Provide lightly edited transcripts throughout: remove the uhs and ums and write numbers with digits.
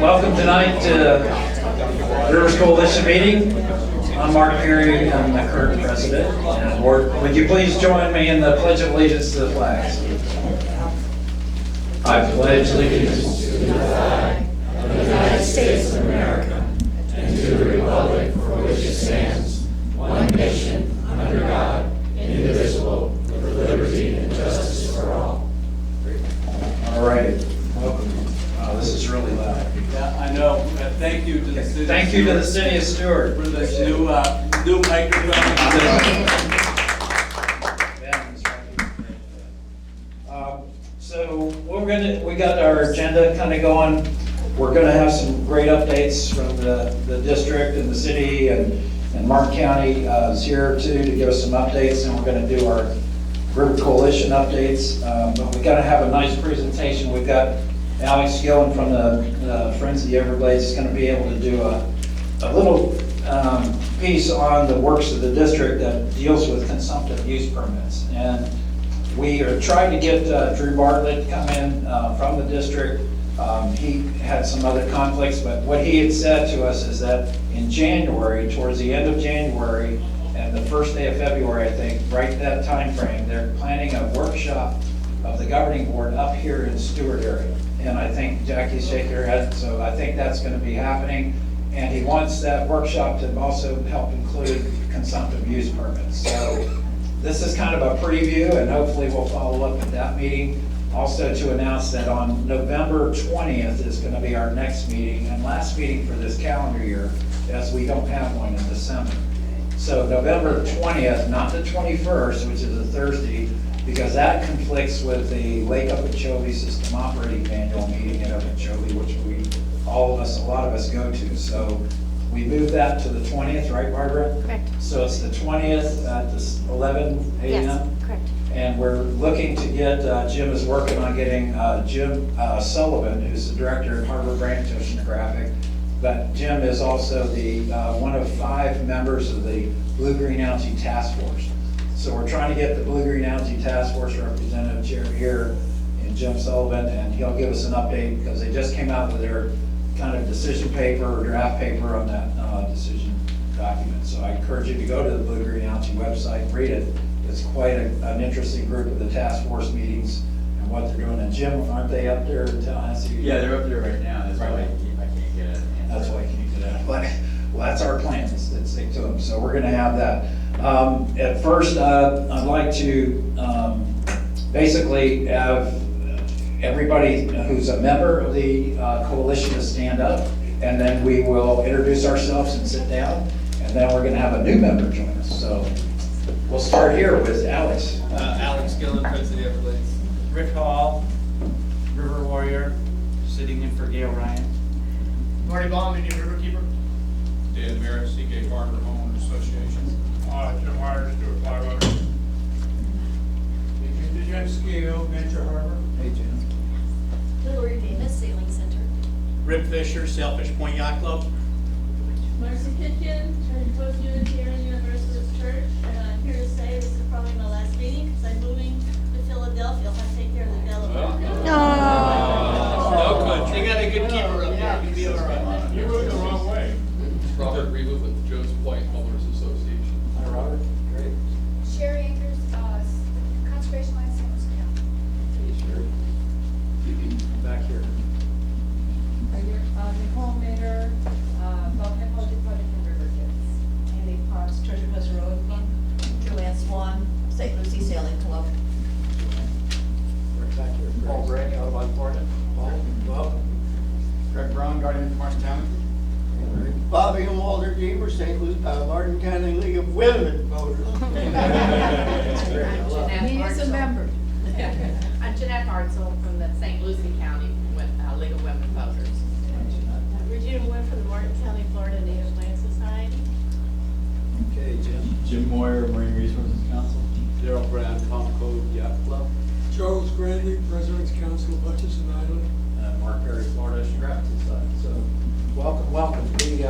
Welcome tonight to Rivers Coalition meeting. I'm Mark Perry, I'm the current president. And would you please join me in the Pledge of Allegiance to the flags? I pledge allegiance to the flag of the United States of America and to the republic for which it stands, one nation, under God, indivisible, with liberty and justice for all. All right, welcome. This is really loud. Yeah, I know. Thank you to the city. Thank you to the city of Stuart for this new microphone. So we got our agenda kind of going. We're gonna have some great updates from the district and the city, and Martin County is here too to give us some updates, and we're gonna do our River Coalition updates. But we gotta have a nice presentation. We've got Alex Gillen from the Friends of the Everglades is going to be able to do a little piece on the works of the district that deals with consumptive use permits. And we are trying to get Drew Bartlett to come in from the district. He had some other conflicts, but what he had said to us is that in January, towards the end of January and the first day of February, I think, right that time frame, they're planning a workshop of the governing board up here in Stuart area. And I think Jackie's shaking her head, so I think that's going to be happening. And he wants that workshop to also help include consumptive use permits. So this is kind of a preview, and hopefully we'll follow up at that meeting. Also to announce that on November 20th is going to be our next meeting and last meeting for this calendar year, as we don't have one in December. So November 20th, not the 21st, which is a Thursday, because that conflicts with the Lake Okeechobee System Operating Manual meeting in Okeechobee, which a lot of us go to. So we moved that to the 20th, right, Barbara? Correct. So it's the 20th at 11 a.m.? Yes, correct. And we're looking to get, Jim is working on getting Jim Sullivan, who's the director of Harbor Branch Oceanographic. But Jim is also the one of 5 members of the Blue-Green Algae Task Force. So we're trying to get the Blue-Green Algae Task Force representative chair here in Jim Sullivan, and he'll give us an update because they just came out with their kind of decision paper or draft paper on that decision document. So I encourage you to go to the Blue-Green Algae website and read it. It's quite an interesting group of the task force meetings and what they're doing. And Jim, aren't they up there in Tallahassee? Yeah, they're up there right now. That's why I can't get it. That's why I can't get it. But, well, that's our plan, is to stick to them. So we're going to have that. At first, I'd like to basically have everybody who's a member of the coalition to stand up, and then we will introduce ourselves and sit down, and then we're going to have a new member join us. So we'll start here with Alex. Alex Gillen, Friends of the Everglades. Rick Hall, River Warrior, sitting in for Gail Ryan. Marty Baum, Indian Riverkeeper. Dan Merritt, Seagate Harbor Homeowners Association. Jim Myers, Stuart 500. Jen Scale, Venture Harbor. Hey, Jim. Hillary Davis, Sailing Center. Rip Fisher, Sailfish Point Yacht Club. Marcy Kitchen, Church Post Unitarian Universalist Church, and I'm here to say this is probably my last meeting because I'm moving to Philadelphia. I'll have to take care of the Delaware. No country. They got a good keeper up there. You'll be all right. You moved the wrong way. Robert Reeva with the Joe's Point Homeowners Association. Hi, Robert. Great. Sherry Anchors, Conservation Land, St. Louis County. Hey, sure. Back here. Right here, Nicole Mader, Bulkhead Project from River Kids. Andy Potts, Treasure Coast Road Club. Joanne Swan, St. Lucie Sailing Club. Right back here. Paul Bray, Audubon, Florida. Paul, welcome. Greg Brown, Guardian of Martin County. Bobby and Walter Deaver, St. Louis, Martin County League of Women Voters. That's great. I love it. He is a member. I'm Jeanette Hartzell from the St. Lucie County League of Women Voters. Regina Wood from the Martin County, Florida Native Land Society. Okay, Jim. Jim Moyer, Marine Resources Council. Daryl Brown, Palm Cove Yacht Club. Charles Granley, President's Council of Hutchinson Island. Mark Perry, Florida Oceanographic Society. So, welcome. Great.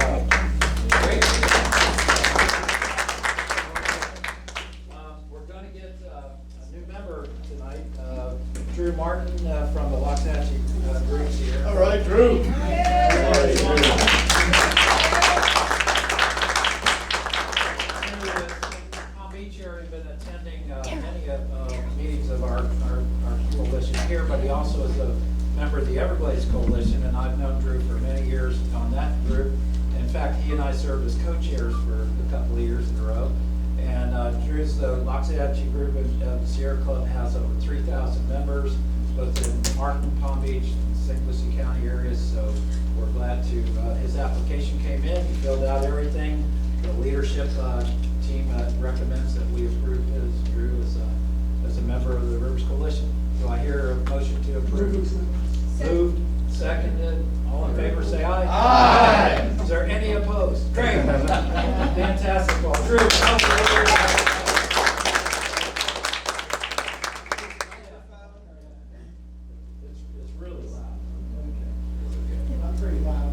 We're going to get a new member tonight, Drew Martin from the Waxahachie groups here. All right, Drew. Welcome. on that group. In fact, he and I served as co-chairs for a couple of years in a row. And Drew's the Loxahatchee group of the Sierra Club has over 3,000 members, both in Martin, Palm Beach, and St. Lucie County areas. So we're glad to, his application came in, he filled out everything. The leadership team recommends that we approve Drew as a member of the Rivers Coalition. Do I hear a motion to approve? Moved, seconded, all in favor, say aye. Aye. Is there any opposed? Great. Fantastic. Well, Drew, it's really loud. I'm pretty loud.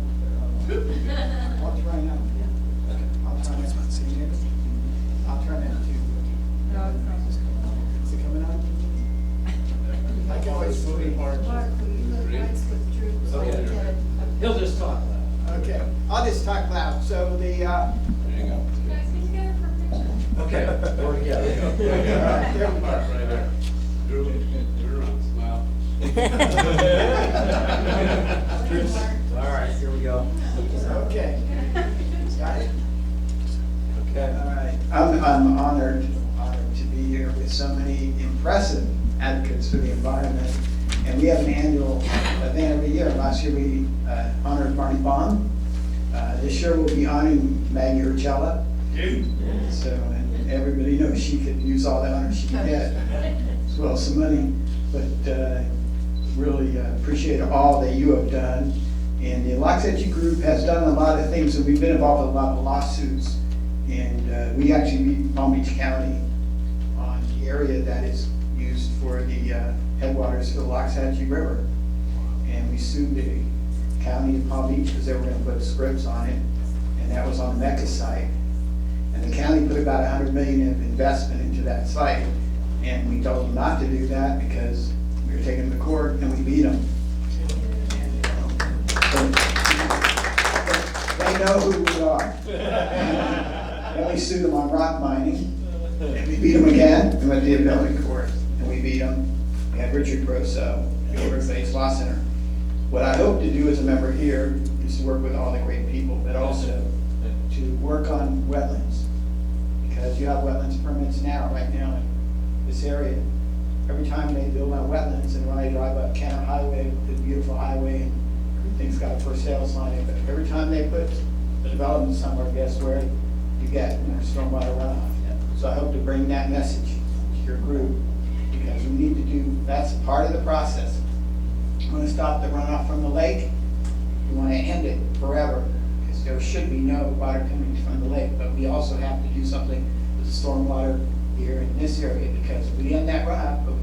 I'll try now. I'll try now. Can you hear me? I'll try now too. No, it's not just. Is it coming out? I can always move hard. Mark, will you look nice with Drew? So we Okay. get it? He'll just talk loud. Okay, I'll just talk loud. So the, Guys, can you get it for a picture? Okay, we're together. there we go. Right there. You're on, smile. All right, here we go. Okay. Got it? Okay. All right. I'm honored to be here with so many impressive advocates for the environment. And we have an annual event every year. Last year we honored Marty Bond. This year we'll be honoring Maggie Urchella. So, and everybody knows she could use all the honor she can get, as well as some money. But really appreciate all that you have done. And the Loxahatchee group has done a lot of things, and we've been involved in a lot of lawsuits. And we actually beat Palm Beach County on the area that is used for the headwaters for the Loxahatchee River. And we sued the county of Palm Beach because they were going to put scripts on it, and that was on the Mecca site. And the county put about $100 million of investment into that site, and we told them not to do that because we were taking them to court, and we beat them. They know who we are. And we sued them on rock mining, and we beat them again, and went to the appellate court, and we beat them. We had Richard Grosso, Everybody's Law Center. What I hope to do as a member here is to work with all the great people, but also to work on wetlands. Because you have wetlands permits now, right now in this area. Every time they build on wetlands, and when I drive up Cannon Highway, the beautiful highway, and everything's got a for sale sign in it, but every time they put a development somewhere, guess where you get more stormwater runoff. So I hope to bring that message to your group, because we need to do, that's part of the process. We want to stop the runoff from the lake. We want to end it forever, because there should be no water coming from the lake, but we also have to do something with the stormwater here in this area, because if we end that runoff, but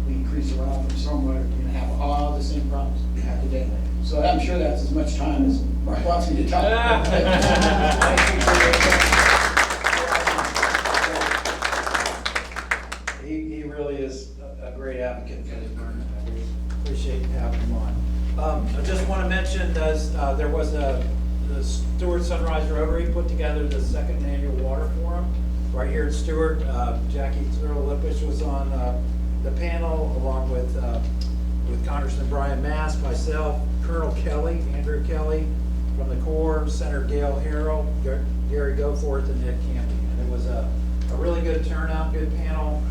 we increase the runoff from stormwater, we're going to have all the same problems we have today. So I'm sure that's as much time as Mark wants me to talk about. He really is a great advocate for the environment. I really appreciate having him on. I just want to mention, there was the Stuart Sunrise Rotary put together the second annual water forum right here in Stuart. Jackie Thurl-Lippich was on the panel, along with Congressman Brian Mast, myself, Colonel Kelly, Andrew Kelly from the Corps, Senator Gail Harrell, Gary Goforth, and Ned Camping. And it was a really good turnout, good panel.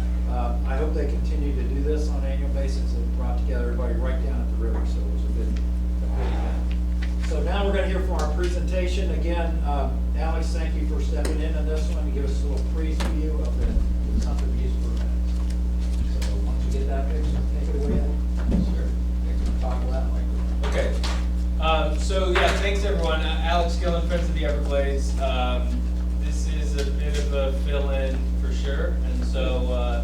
I hope they continue to do this on an annual basis. It brought together everybody right down at the river, so it was a good event. So now we're going to hear from our presentation. Again, Alex, thank you for stepping in on this one to give us a little preview of the consumptive use permits. So once you get that picture, take it away. Sure. Talk loud. Okay. So yeah, thanks everyone. Alex Gillen, Friends of the Everglades. This is a bit of a fill-in for sure, and so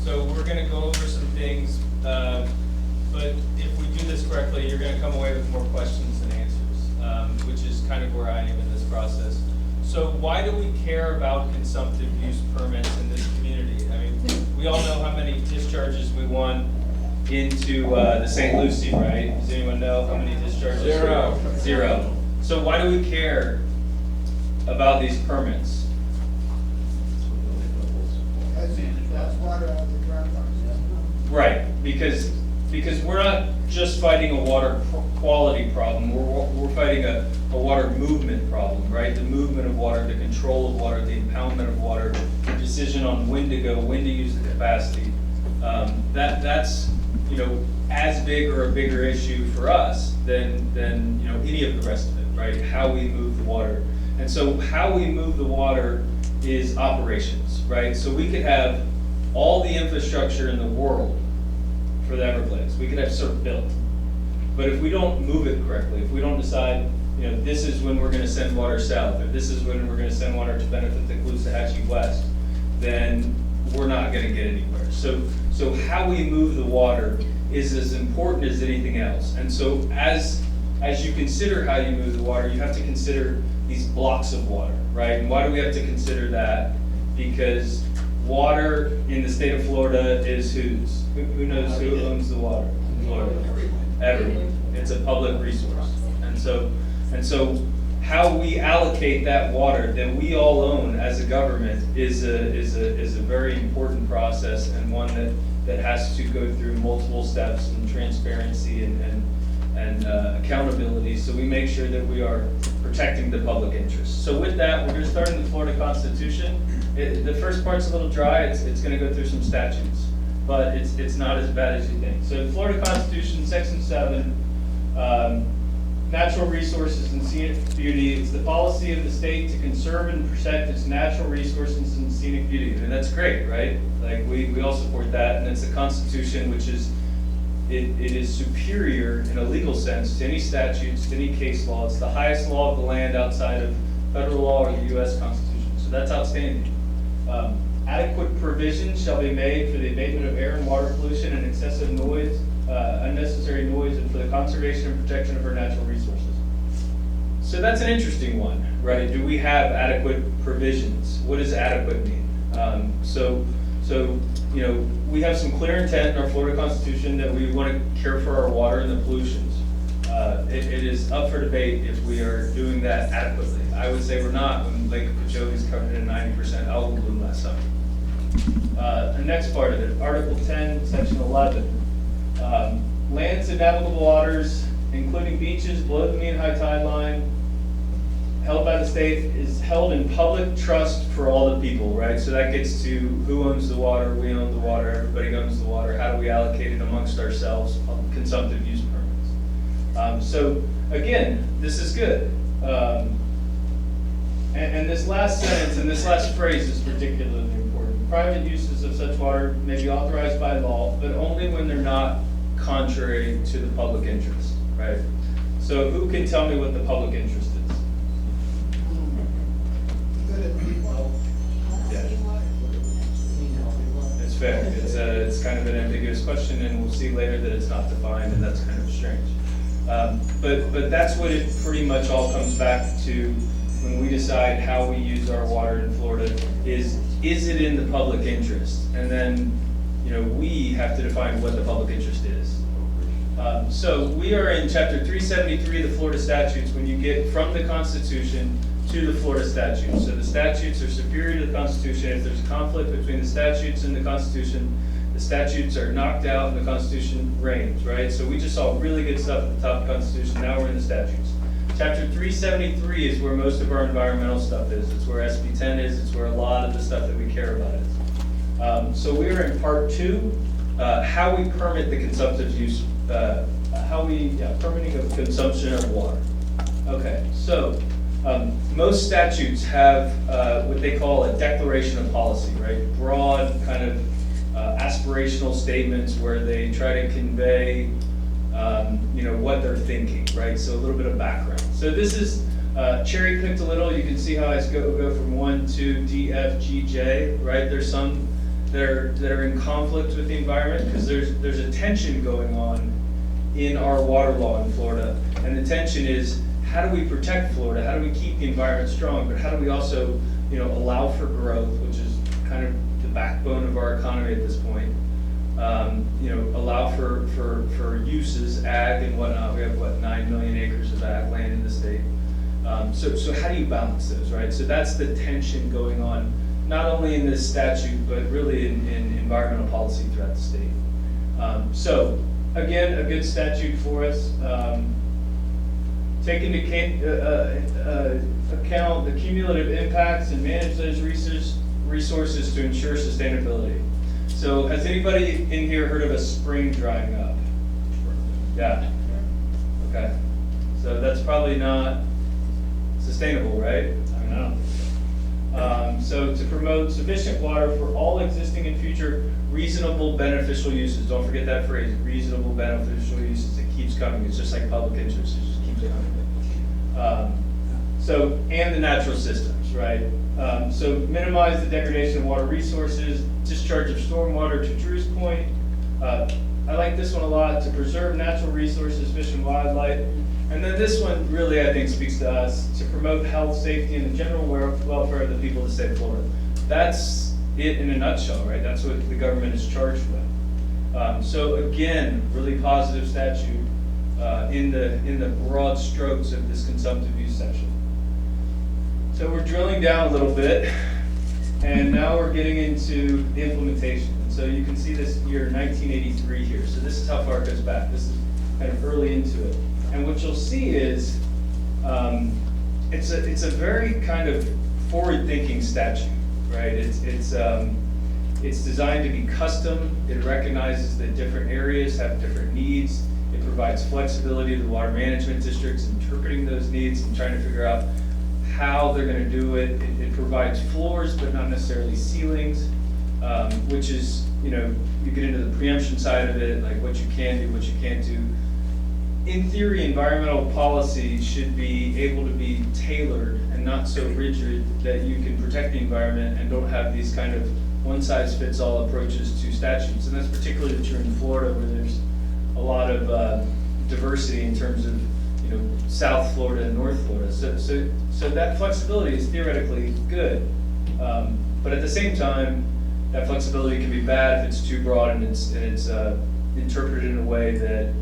we're going to go over some things. But if we do this correctly, you're going to come away with more questions than answers, which is kind of where I am in this process. So why do we care about consumptive use permits in this community? I mean, we all know how many discharges we want into the St. Lucie, right? Does anyone know how many discharges? Zero. Zero. So why do we care about these permits? That's water out of the ground. Right, because because we're not just fighting a water quality problem, we're fighting a water movement problem, right? The movement of water, the control of water, the impoundment of water, the decision on when to go, when to use the capacity. That's, you know, as big or a bigger issue for us than you know, any of the rest of it, right? How we move the water. And so how we move the water is operations, right? So we could have all the infrastructure in the world for the Everglades. We could have surf built. But if we don't move it correctly, if we don't decide, you know, this is when we're gonna send water south, or this is when we're gonna send water to benefit the Caloosahatchee West, then we're not gonna get anywhere. So how we move the water is as important as anything else. And so as you consider how you move the water, you have to consider these blocks of water, right? And why do we have to consider that? Because water in the state of Florida is whose? Who knows who owns the water in Florida? Everyone. It's a public resource. And so how we allocate that water that we all own as a government is a very important process, and one that has to go through multiple steps and transparency and accountability, so we make sure that we are protecting the public interest. So with that, we're going to start in the Florida Constitution. The first part's a little dry. It's going to go through some statutes, but it's not as bad as you think. So the Florida Constitution, Section 7, natural resources and scenic beauty. It's the policy of the state to conserve and protect its natural resources and scenic beauty. And that's great, right? Like we all support that. And it's the Constitution, which is, it is superior in a legal sense to any statutes, to any case law. It's the highest law of the land outside of federal law or the US Constitution. So that's outstanding. Adequate provision shall be made for the abatement of air and water pollution and excessive noise, unnecessary noise, and for the conservation and protection of our natural resources. So that's an interesting one, right? Do we have adequate provisions? What does adequate mean? So you know, we have some clear intent in our Florida Constitution that we want to care for our water and the pollutions. It is up for debate if we are doing that adequately. I would say we're not when Lake Okeechobee covered in 90% algal bloom last summer. The next part of it, Article 10, Section 11. Lands and navigable waters, including beaches below the mean high tide line, held by the state, is held in public trust for all the people, right? So that gets to who owns the water, we own the water, everybody owns the water, how do we allocate it amongst ourselves, consumptive use permits. So again, this is good. And this last sentence and this last phrase is particularly important. Private uses of such water may be authorized by law, but only when they're not contrary to the public interest, right? So who can tell me what the public interest is? Yeah. It's fair. It's kind of an ambiguous question, and we'll see later that it's not defined, and that's kind of strange. But that's what it pretty much all comes back to when we decide how we use our water in Florida. Is it in the public interest? And then, you know, we have to define what the public interest is. So we are in Chapter 373 of the Florida statutes when you get from the Constitution to the Florida statutes. So the statutes are superior to the Constitution. If there's a conflict between the statutes and the Constitution, the statutes are knocked out and the Constitution reigns, right? So we just saw really good stuff at the top of the Constitution. Now we're in the statutes. Chapter 373 is where most of our environmental stuff is. It's where SB 10 is. It's where a lot of the stuff that we care about is. So we are in Part 2, how we permit the consumptive use, permitting of consumption of water. Okay, so most statutes have what they call a declaration of policy, right? Broad kind of aspirational statements where they try to convey you know, what they're thinking, right? So a little bit of background. So this is cherry picked a little. You can see how I go from 1, 2, D, F, G, J, right? There's some that are in conflict with the environment because there's a tension going on in our water law in Florida. And the tension is, how do we protect Florida? How do we keep the environment strong? But how do we also, you know, allow for growth, which is kind of the backbone of our economy at this point. You know, allow for uses, ag and whatnot. We have, 9 million acres of ag land in the state. So how do you balance those, right? So that's the tension going on, not only in this statute, but really in environmental policy throughout the state. So again, a good statute for us. Take into account the cumulative impacts and manage those resources to ensure sustainability. So has anybody in here heard of a spring drying up? Yeah. Okay. So that's probably not sustainable, right? I mean, I don't think so. So to promote sufficient water for all existing and future reasonable beneficial uses. Don't forget that phrase, reasonable beneficial uses. It keeps coming. It's just like public interest. It just keeps coming. And the natural systems, right? So minimize the degradation of water resources, discharge of stormwater to Drew's point. I like this one a lot, to preserve natural resources, fish and wildlife. And then this one really, I think, speaks to us, to promote health, safety, and the general welfare of the people of the state of Florida. That's it in a nutshell, right? That's what the government is charged with. So again, really positive statute in the broad strokes of this consumptive use section. So we're drilling down a little bit, and now we're getting into the implementation. And so you can see this year, 1983 here. So this is how far it goes back. This is kind of early into it. And what you'll see is it's a very kind of forward-thinking statute, right? It's designed to be custom. It recognizes that different areas have different needs. It provides flexibility to the water management districts, interpreting those needs and trying to figure out how they're going to do it. It provides floors, but not necessarily ceilings, which is, you get into the preemption side of it, like what you can do, what you can't do. In theory, environmental policy should be able to be tailored and not so rigid that you can protect the environment and don't have these kind of one-size-fits-all approaches to statutes. And that's particularly true in Florida, where there's a lot of diversity in terms of South Florida and North Florida. So that flexibility is theoretically good. But at the same time, that flexibility can be bad if it's too broad and it's interpreted in a way that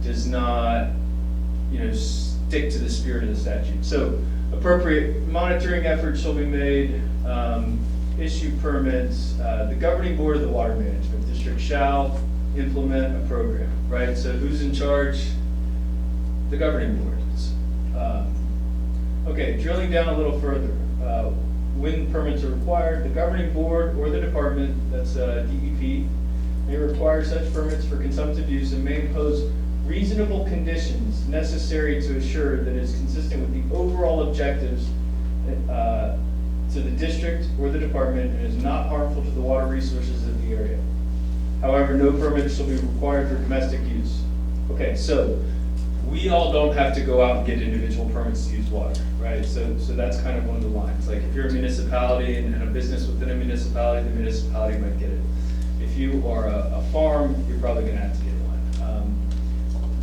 does not stick to the spirit of the statute. So appropriate monitoring efforts shall be made, issue permits. The governing board of the water management district shall implement a program, right? So who's in charge? The governing board is. Okay, drilling down a little further. When permits are required, the governing board or the department, that's DEP, may require such permits for consumptive use and may impose reasonable conditions necessary to assure that it is consistent with the overall objectives to the district or the department and is not harmful to the water resources of the area. However, no permits shall be required for domestic use. Okay, so we all don't have to go out and get individual permits to use water, right? So that's kind of one of the lines. Like if you're a municipality and a business within a municipality, the municipality might get it. If you are a farm, you're probably gonna have to get one.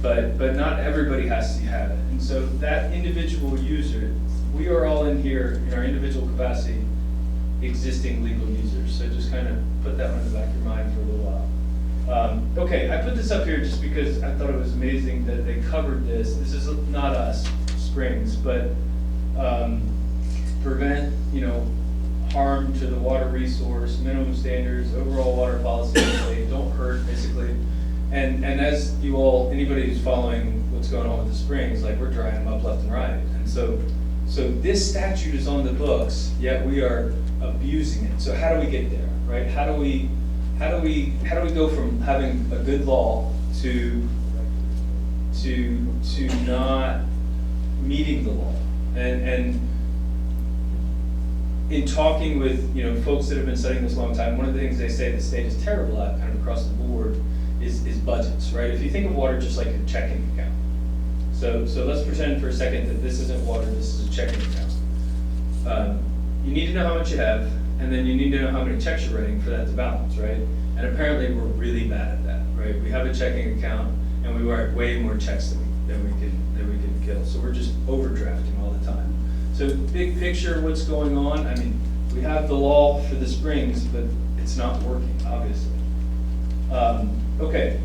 But not everybody has to have it. And so that individual user, we are all in here in our individual capacity, existing legal users. So just kind of put that one in the back of your mind for a little while. Okay, I put this up here just because I thought it was amazing that they covered this. This is not us, Springs, but prevent, harm to the water resource, minimum standards, overall water policy, don't hurt, basically. And as you all, anybody who's following what's going on with the Springs, like we're drying them up left and right. And so this statute is on the books, yet we are abusing it. So how do we get there, right? How do we go from having a good law to not meeting the law? And in talking with folks that have been studying this a long time, one of the things they say the state is terrible at, kind of across the board, is budgets, right? If you think of water just like a checking account. So let's pretend for a second that this isn't water, this is a checking account. You need to know how much you have, and then you need to know how many checks you're writing for that to balance, right? And apparently we're really bad at that, right? We have a checking account, and we write way more checks than we can kill. So we're just overdrafting all the time. So big picture, what's going on? I mean, we have the law for the Springs, but it's not working, obviously. Okay.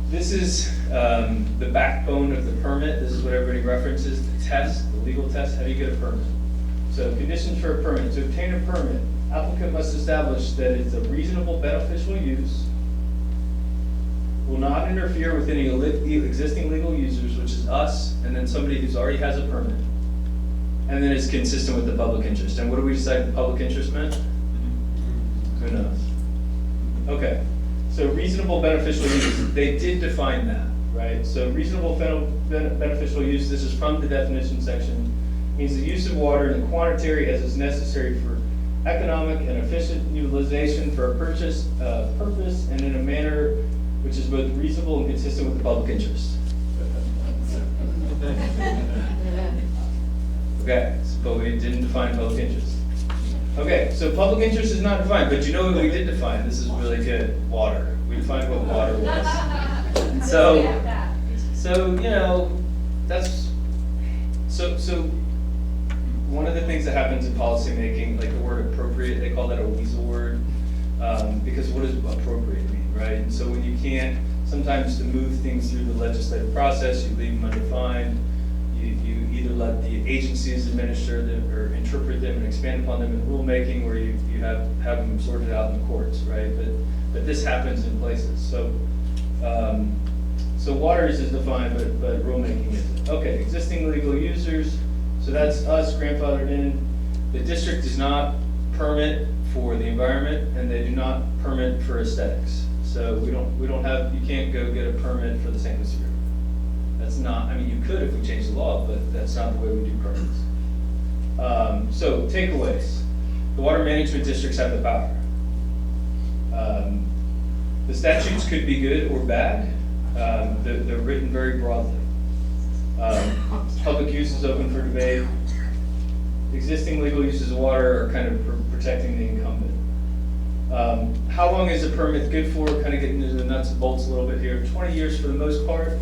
This is the backbone of the permit. This is what everybody references, the test, the legal test. How do you get a permit? So conditions for a permit. To obtain a permit, applicant must establish that it's a reasonable beneficial use, will not interfere with any existing legal users, which is us, and then somebody who's already has a permit. And then it's consistent with the public interest. And what do we decide the public interest meant? Who knows? Okay, so reasonable beneficial use, they did define that, right? So reasonable beneficial use, this is from the definition section, means the use of water in the quantity as is necessary for economic and efficient utilization for a purpose and in a manner which is both reasonable and consistent with the public interest. Okay, but we didn't define public interest. Okay, so public interest is not defined, but you know what we did define? This is really good. Water. We defined what water was. So, one of the things that happens in policy making, like the word appropriate, they call that a weasel word, because what does appropriate mean, right? And so when you can't, sometimes to move things through the legislative process, you leave them undefined. You either let the agencies administer them or interpret them and expand upon them in rulemaking, or you have them sorted out in the courts, right? But this happens in places. So waters is defined, but rulemaking isn't. Okay, existing legal users. So that's us grandfathered in. The district does not permit for the environment, and they do not permit for aesthetics. So we don't have, you can't go get a permit for the St. Louis River. That's not, I mean, you could if we change the law, but that's not the way we do permits. So takeaways. The water management districts have the power. The statutes could be good or bad. They're written very broadly. Public use is open for debate. Existing legal uses of water are kind of protecting the incumbent. How long is a permit good for? Kind of getting into the nuts and bolts a little bit here. 20 years for the most part.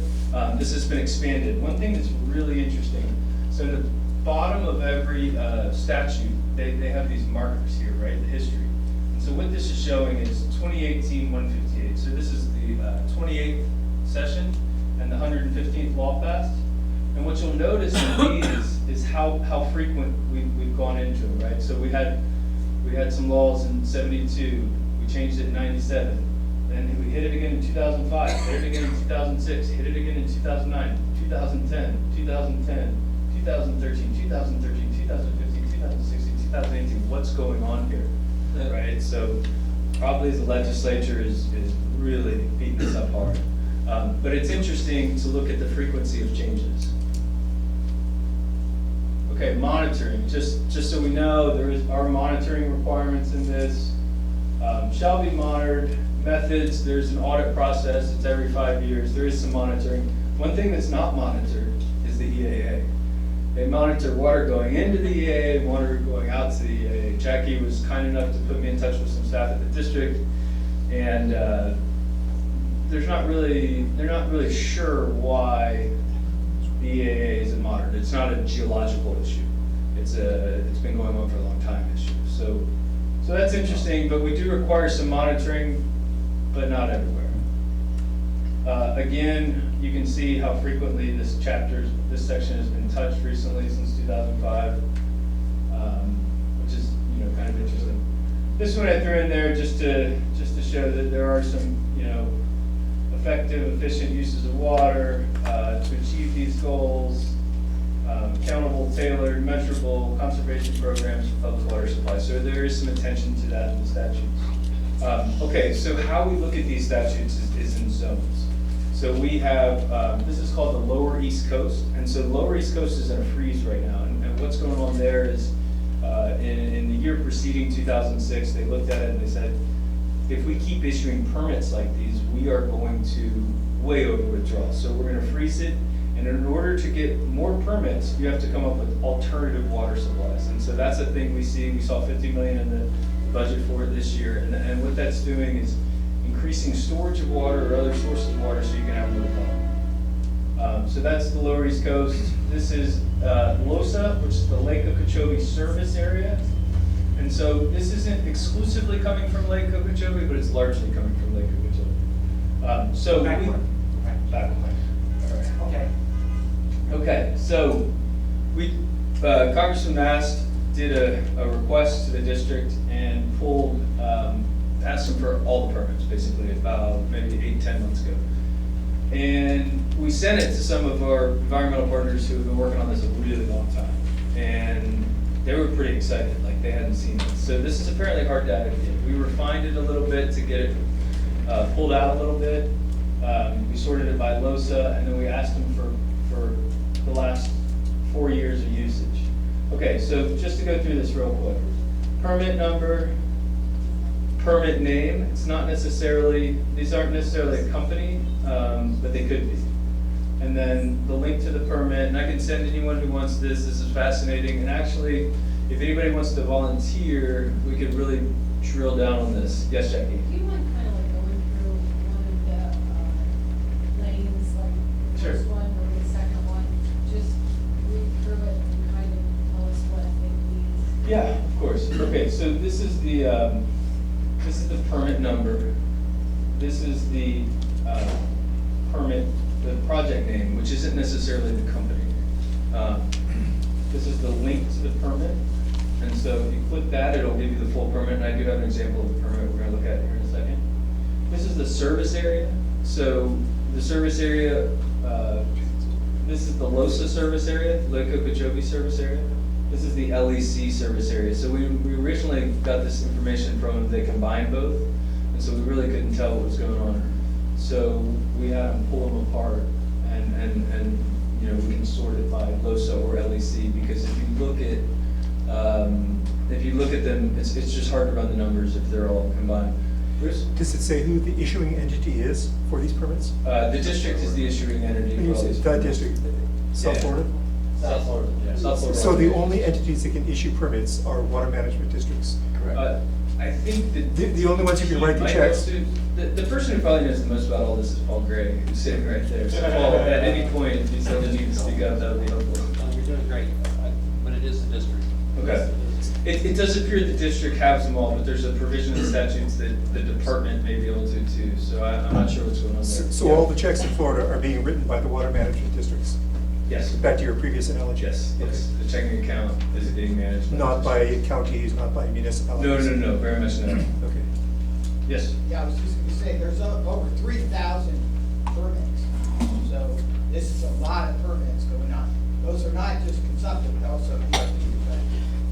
This has been expanded. One thing that's really interesting, so in the bottom of every statute, they have these markers here, right, the history. And so what this is showing is 2018-158. So this is the 28th session and the 115th law passed. And what you'll notice in these is how frequent we've gone into them, right? So we had some laws in 72, we changed it in 97. Then we hit it again in 2005, hit it again in 2006, hit it again in 2009, 2010, 2010, 2013, 2015, 2016, 2018. What's going on here, right? So probably the legislature is really beating this up hard. But it's interesting to look at the frequency of changes. Okay, monitoring. Just so we know, there are monitoring requirements in this. Shall be monitored. Methods, there's an audit process, it's every 5 years, there is some monitoring. One thing that's not monitored is the EAA. They monitor water going into the EAA, water going out to the EAA. Jackie was kind enough to put me in touch with some staff at the district, and they're not really sure why the EAA isn't monitored. It's not a geological issue. It's been going on for a long time issue. So that's interesting, but we do require some monitoring, but not everywhere. Again, you can see how frequently this section has been touched recently since 2005, which is kind of interesting. This one I threw in there just to show that there are some effective, efficient uses of water to achieve these goals. Accountable, tailored, measurable conservation programs for public water supply. So there is some attention to that in the statutes. Okay, so how we look at these statutes is in zones. So we have, this is called the Lower East Coast, and so the Lower East Coast is in a freeze right now, and what's going on there is, in the year preceding 2006, they looked at it and they said, if we keep issuing permits like these, we are going to way over withdrawal. So we're going to freeze it, and in order to get more permits, you have to come up with alternative water supplies. And so that's a thing we see. We saw $50 million in the budget for it this year, and what that's doing is increasing storage of water or other sources of water so you can have more fun. So that's the Lower East Coast. This is LOSA, which is the Lake Okeechobee service area. And so this isn't exclusively coming from Lake Okeechobee, but it's largely coming from Lake Okeechobee. Backward. All right. Okay. Okay, so Congressman Mast did a request to the district and asked them for all the permits, basically, about maybe 8-10 months ago. And we sent it to some of our environmental partners who have been working on this a really long time. And they were pretty excited, like they hadn't seen it. So this is apparently hard data to get. We refined it a little bit to get it pulled out a little bit. We sorted it by LOSA, and then we asked them for the last 4 years of usage. Okay, so just to go through this real quick. Permit number, permit name, it's not necessarily, these aren't necessarily a company, but they could be. And then the link to the permit, and I can send anyone who wants this is fascinating. And actually, if anybody wants to volunteer, we could really drill down on this. Yes, Jackie? Do you mind kind of like going through one of the lanes, like the Sure. first one or the second one? Just read through it and kind of tell us what it means. Yeah, of course. Okay, so this is the permit number. This is the permit, the project name, which isn't necessarily the company name. This is the link to the permit. And so if you click that, it'll give you the full permit. And I do have an example of the permit we're gonna look at here in a second. This is the service area. So the service area, this is the LOSA service area, Lake Okeechobee service area. This is the LEC service area. So we originally got this information from them, they combined both. And so we really couldn't tell what was going on. So we had them pull them apart and you know, we can sort it by LOSA or LEC, because if you look at them, it's just hard to run the numbers if they're all combined. Bruce? Does it say who the issuing entity is for these permits? The district is the issuing entity When for you all say these. the district, South Yeah. Florida? South Florida, yeah. South Florida. So the only entities that can issue permits are water management districts? I think that. The only ones who can write the Might checks? also- The person who probably knows the most about all this is Paul Gray, who's sitting right there. So Paul, at any point, if you still need to speak up, that would be helpful. You're doing great, but it is the district. Okay. It does appear the district has them all, but there's a provision in statutes that the department may be able to too, so I'm not sure what's going on there. So all the checks in Florida are being written by the water management districts? Yes, Back to your previous analogy? yes, yes. The checking account is being managed. Not by counties, not by municipalities? No, very much no. Okay. Yes. Yeah, I was just gonna say, there's over 3,000 permits. So this is a lot of permits going on. Those are not just consumptive, but also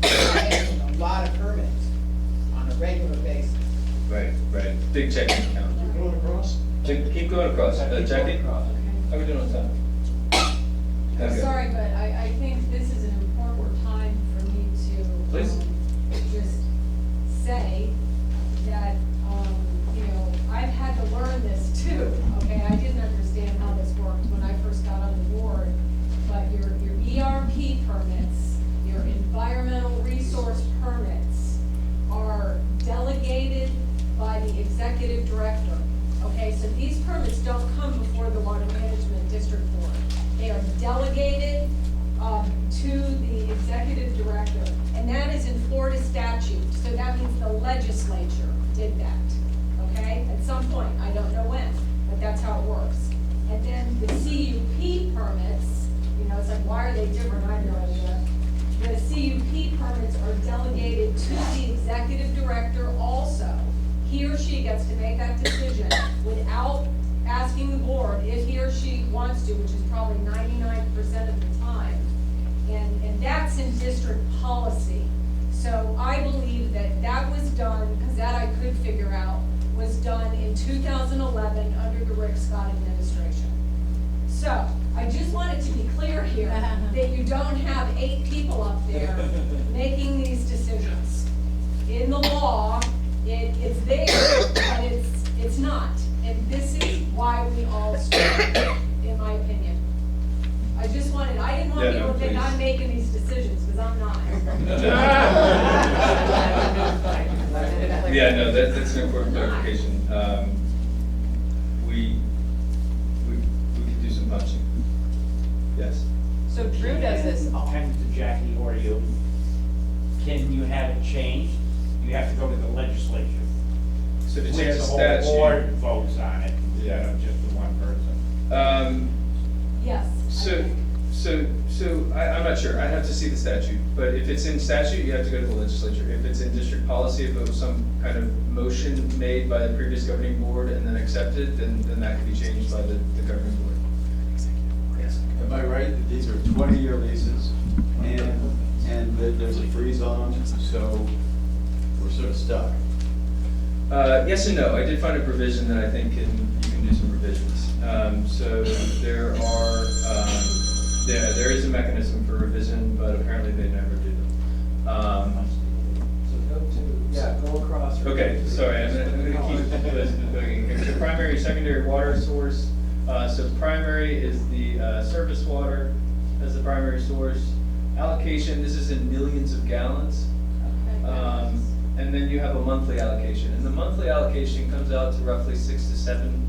a lot of permits on a regular basis. Right. Big checking account. Going across? Keep going across. Jackie? How are we doing on time? I'm Okay. sorry, but I think this is an important time for me to. Please. Just say that, you know, I've had to learn this too, okay? I didn't understand how this worked when I first got on the board, but your ERP permits, your environmental resource permits are delegated by the executive director, okay? So these permits don't come before the water management district board. They are delegated to the executive director, and that is in Florida statute. So that means the legislature did that, okay? At some point, I don't know when, but that's how it works. And then the CUP permits, you know, it's like, why are they different? I have no idea. The CUP permits are delegated to the executive director also. He or she gets to make that decision without asking the board if he or she wants to, which is probably 99% of the time. And that's in district policy. So I believe that that was done, because that I could figure out, was done in 2011 under the Rick Scott administration. So I just wanted to be clear here that you don't have 8 people up there making these decisions. In the law, it's there, but it's not. And this is why we all struggle, in my opinion. I didn't want Yeah, people no, to think please. I'm making these decisions, because I'm not. Yeah, no, that's an important clarification. We could do some punching. Yes. So Drew does this all. Depends to Jackie or you. Can you have it changed? You have to go to the legislature. So to Where change the the whole statute. board votes on it, instead Yeah. of just the one person. Yes. I So, think. I'm not sure, I'd have to see the statute, but if it's in statute, you have to go to the legislature. If it's in district policy, if it was some kind of motion made by the previous governing board and then accepted, then that could be changed by the governing board. Yes. Am I right that these are 20-year leases and that there's a freeze on them, so we're sort of stuck? Yes and no, I did find a provision that I think you can do some revisions. So there are, there is a mechanism for revision, but apparently they never do them. Go across. Okay, sorry, I'm gonna keep going here. So primary, secondary water source. So primary is the surface water as the primary source. Allocation, this is in millions of gallons. And then you have a monthly allocation. And the monthly allocation comes out to roughly 6 to 7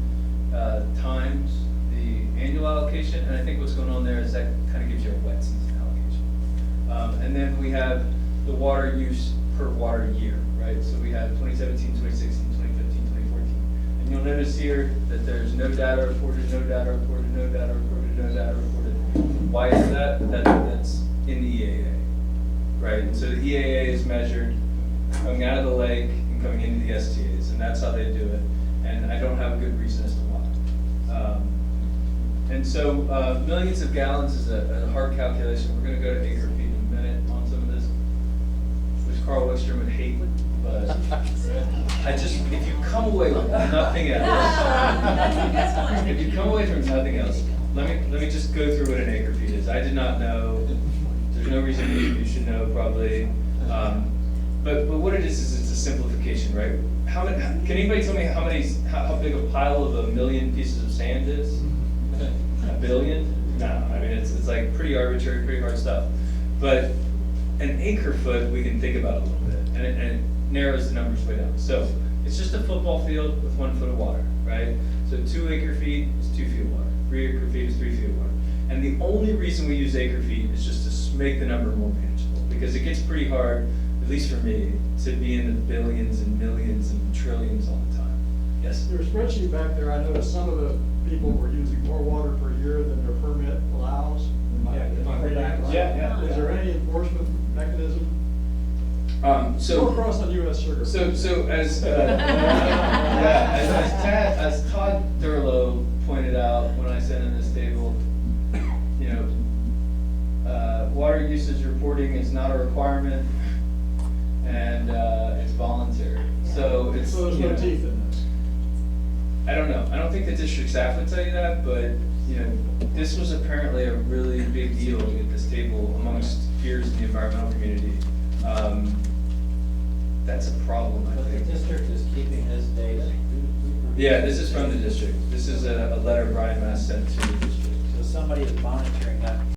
times the annual allocation. And I think what's going on there is that kind of gives you a wet season allocation. And then we have the water use per water year, right? So we have 2017, 2016, 2015, 2014. And you'll notice here that there's no data reported, no data reported, no data reported, no data reported. Why is that? That's in the EAA, right? And so the EAA is measured coming out of the lake and coming into the STAs, and that's how they do it. And I don't have a good reason as to why. And so millions of gallons is a hard calculation. We're going to go to acre feet in a minute on some of this, which Carl Wickstrom would hate, but if you come away with nothing else, if you come away from nothing else, let me just go through what an acre feet is. I did not know. There's no reason you should know probably. But what it is it's a simplification, right? Can anybody tell me how big a pile of 1 million pieces of sand is? 1 billion? No, I mean it's like pretty arbitrary, pretty hard stuff. But an acre foot we can think about a little bit, and it narrows the numbers way down. So it's just a football field with 1 foot of water, right? So 2 acre feet is 2 feet of water. 3 acre feet is 3 feet of water. And the only reason we use acre feet is just to make the number more manageable, because it gets pretty hard, at least for me, to be in the billions and millions and trillions all the time. Yes? Your spreadsheet back there, I noticed some of the people were using more water per year than their permit allows. Yeah. Is there any enforcement mechanism? So Go across on US Sugar. So as as Todd Thurlow pointed out when I sent in this table, you know, water usage reporting is not a requirement, and it's voluntary. So it's there's no teeth in this. I don't know. I don't think the district staff would tell you that, but you know, this was apparently a really big deal at this table amongst peers in the environmental community. That's a problem, I But the think. district is keeping this data? Yeah, this is from the district. This is a letter Brian Mass sent to the district. So somebody is monitoring that